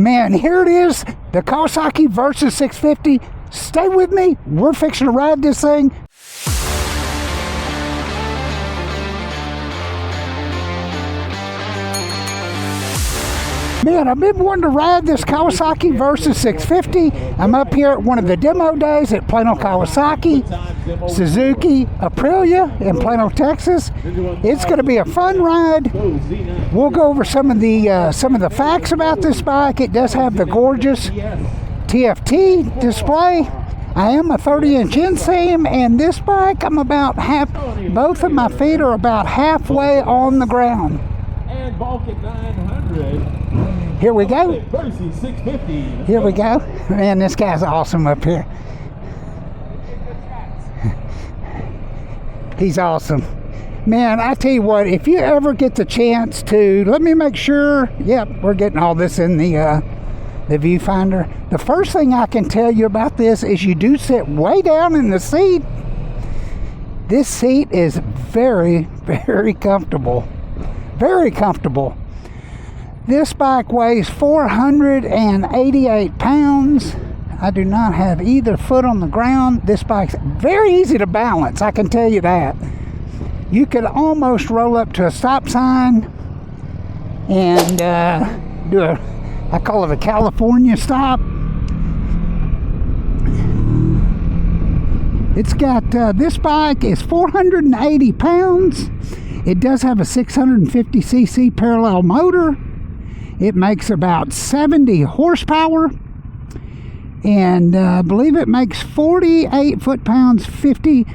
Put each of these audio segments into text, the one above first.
Man, here it is, the Kawasaki VERSYS-650. Stay with me. We're fixing to ride this thing. Man, I've been wanting to ride this Kawasaki VERSYS-650. I'm up here at one of the demo days at Plano Kawasaki, Suzuki, Aprilia in Plano, Texas. It's going to be a fun ride. We'll go over some of the facts about this bike. It does have the gorgeous TFT display. I am a 30-inch inseam, and this bike, I'm about both of my feet are about halfway on the ground. And Balkan 900. Here we go. VERSYS-650. Here we go. Man, this guy's awesome up here. He's awesome. Man, I tell you what, if you ever get the chance to, let me make sure, yep, we're getting all this in the viewfinder. The first thing I can tell you about this is you do sit way down in the seat. This seat is very, very comfortable. Very comfortable. This bike weighs 488 pounds. I do not have either foot on the ground. This bike's very easy to balance, I can tell you that. You could almost roll up to a stop sign and do I call it a California stop. It's got, this bike is 480 pounds. It does have a 650cc parallel motor. It makes about 70 horsepower, and I believe it makes 48 foot-pounds, 48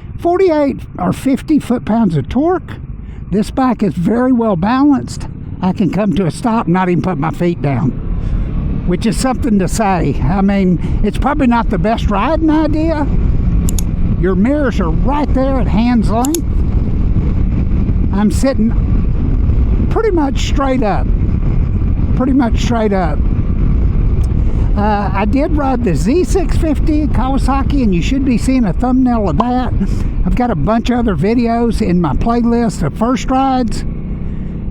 or 50 foot-pounds of torque. This bike is very well balanced. I can come to a stop and not even put my feet down, which is something to say. I mean, it's probably not the best riding idea. Your mirrors are right there at hand's length. I'm sitting pretty much straight up. I did ride the Z650 Kawasaki, and you should be seeing a thumbnail of that. I've got a bunch of other videos in my playlist of first rides.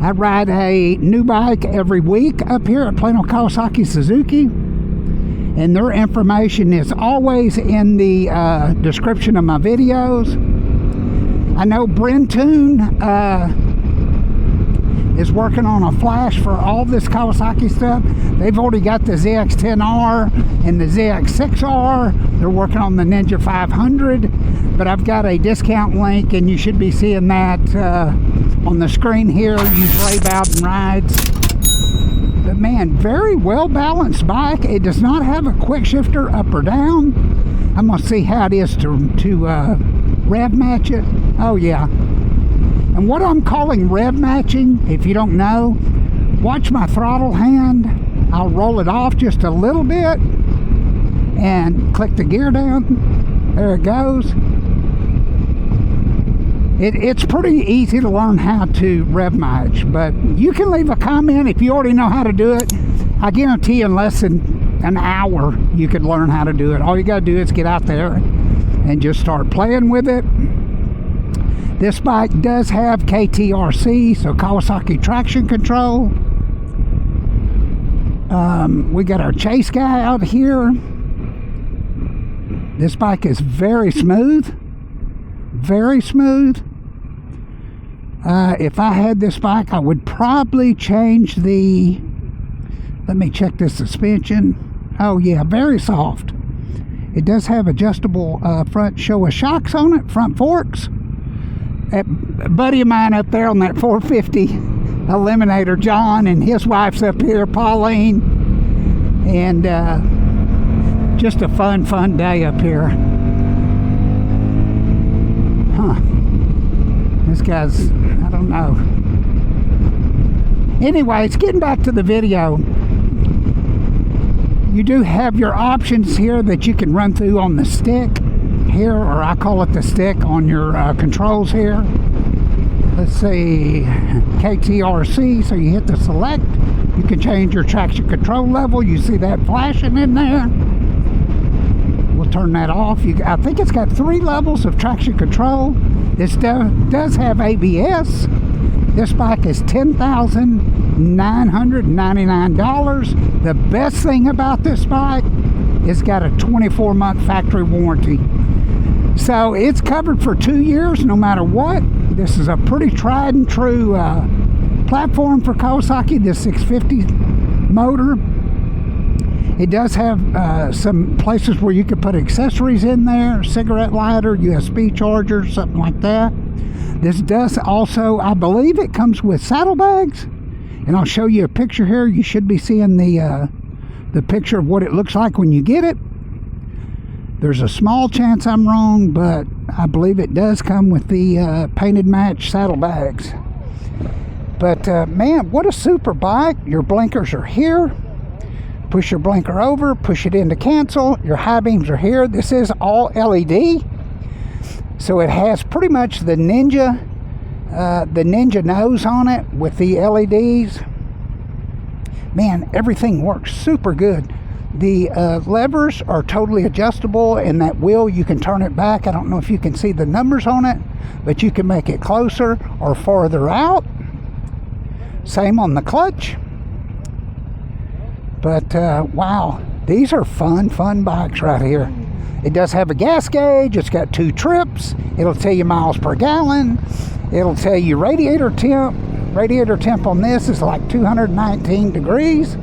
I ride a new bike every week up here at Plano Kawasaki Suzuki, and their information is always in the description of my videos. I know Brentoon is working on a flash for all this Kawasaki stuff. They've already got the ZX-10R and the ZX-6R. They're working on the Ninja 500, but I've got a discount link, and you should be seeing that on the screen here. Use Brave Out and Rides. But man, very well balanced bike. It does not have a quick shifter up or down. I'm gonna see how it is to rev match it. Oh yeah. And what I'm calling rev matching, if you don't know, watch my throttle hand. I'll roll it off just a little bit and click the gear down. There it goes. It's pretty easy to learn how to rev match, but you can leave a comment if you already know how to do it. I guarantee in less than an hour you could learn how to do it. All you got to do is get out there and just start playing with it. This bike does have KTRC, so Kawasaki traction control. We got our chase guy out here. This bike is very smooth. Very smooth. If I had this bike, I would probably change the... Let me check the suspension. Oh yeah, very soft. It does have adjustable front Showa shocks on it, front forks. A buddy of mine up there on that 450 Eliminator, John, and his wife's up here, Pauline, and just a fun day up here. Huh. This guy's, I don't know. Anyways, getting back to the video, you do have your options here that you can run through on the stick here, or I call it the stick on your controls here. Let's see, KTRC, so you hit the select. You can change your traction control level. You see that flashing in there. We'll turn that off. I think it's got 3 levels of traction control. This does have ABS. This bike is $10,999. The best thing about this bike is got a 24-month factory warranty. So it's covered for 2 years no matter what. This is a pretty tried and true platform for Kawasaki, this 650 motor. It does have some places where you could put accessories in there, cigarette lighter, USB charger, something like that. This does also, I believe it comes with saddlebags, and I'll show you a picture here. You should be seeing the picture of what it looks like when you get it. There's a small chance I'm wrong, but I believe it does come with the painted match saddlebags. But man, what a super bike. Your blinkers are here. Push your blinker over, push it in to cancel. Your high beams are here. This is all LED. So it has pretty much the Ninja nose on it with the LEDs. Man, everything works super good. The levers are totally adjustable, and that wheel, you can turn it back. I don't know if you can see the numbers on it, but you can make it closer or farther out. Same on the clutch. But wow, these are fun bikes right here. It does have a gas gauge. It's got 2 trips. It'll tell you miles per gallon. It'll tell you radiator temp. Radiator temp on this is like 219 degrees.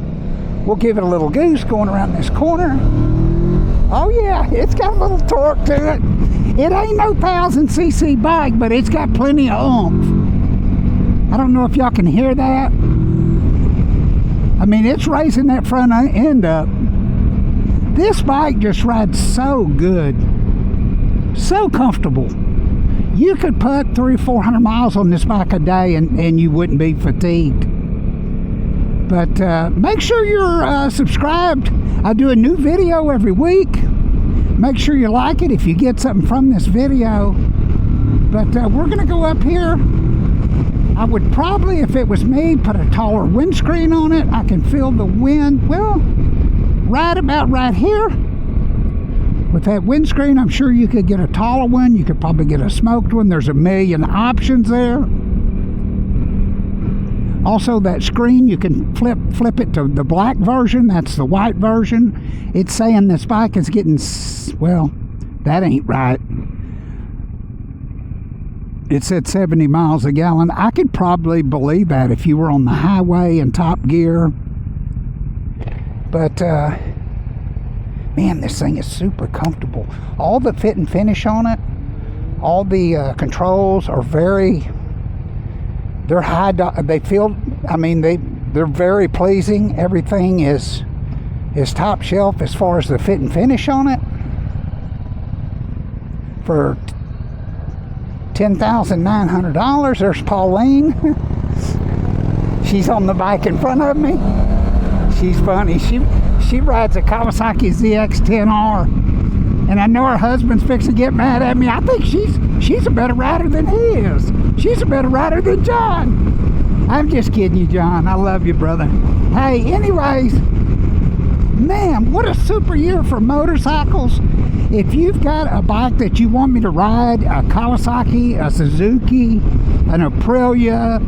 We'll give it a little goose going around this corner. Oh yeah, it's got a little torque to it. It ain't no 1,000cc bike, but it's got plenty of oomph. I don't know if y'all can hear that. I mean, it's raising that front end up. This bike just rides so good, so comfortable. You could put 300-400 miles on this bike a day and you wouldn't be fatigued. But make sure you're subscribed. I do a new video every week. Make sure you like it if you get something from this video. But we're going to go up here. I would probably, if it was me, put a taller windscreen on it. I can feel the wind. Well, right about right here. With that windscreen, I'm sure you could get a taller one. You could probably get a smoked one. There's a million options there. Also, that screen, you can flip it to the black version. That's the white version. It's saying this bike is getting, well, that ain't right. It said 70 miles a gallon. I could probably believe that if you were on the highway in top gear. But, man, this thing is super comfortable. All the fit and finish on it, all the controls are very, they're high, they feel, I mean, they're very pleasing. Everything is top shelf as far as the fit and finish on it. For $10,900. There's Pauline. She's on the bike in front of me. She's funny. She rides a Kawasaki ZX-10R, and I know her husband's fixing to get mad at me. I think she's a better rider than he is. She's a better rider than John. I'm just kidding you, John. I love you, brother. Hey, anyways, man, what a super year for motorcycles. If you've got a bike that you want me to ride, a Kawasaki, a Suzuki, an Aprilia,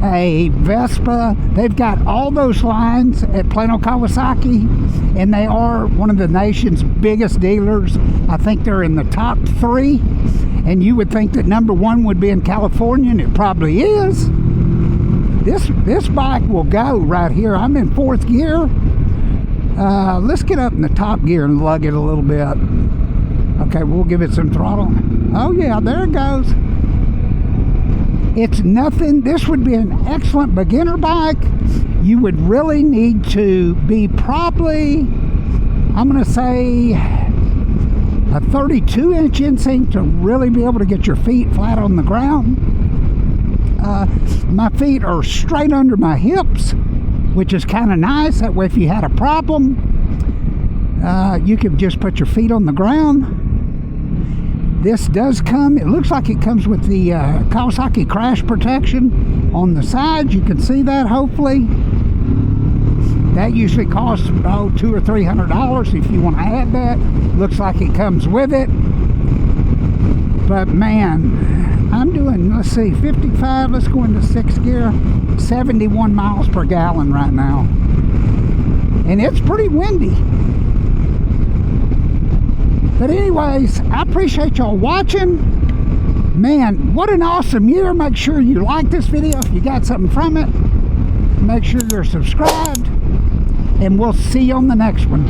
a Vespa, they've got all those lines at Plano Kawasaki, and they are one of the nation's biggest dealers. I think they're in the top 3, and you would think that number 1 would be in California, and it probably is. This bike will go right here. I'm in 4th gear. Let's get up in the top gear and lug it a little bit. Okay, we'll give it some throttle. Oh yeah, there it goes. It's nothing. This would be an excellent beginner bike. You would really need to be probably, I'm going to say, a 32-inch instinct to really be able to get your feet flat on the ground. My feet are straight under my hips, which is kind of nice. That way, if you had a problem, you could just put your feet on the ground. This does come, it looks like it comes with the Kawasaki crash protection on the sides. You can see that, hopefully. That usually costs $200 or $300 if you want to add that. Looks like it comes with it. But man, I'm doing, let's see, 55, let's go into 6th gear, 71 miles per gallon right now. And it's pretty windy. But anyways, I appreciate y'all watching. Man, what an awesome year. Make sure you like this video if you got something from it. Make sure you're subscribed. And we'll see you on the next one.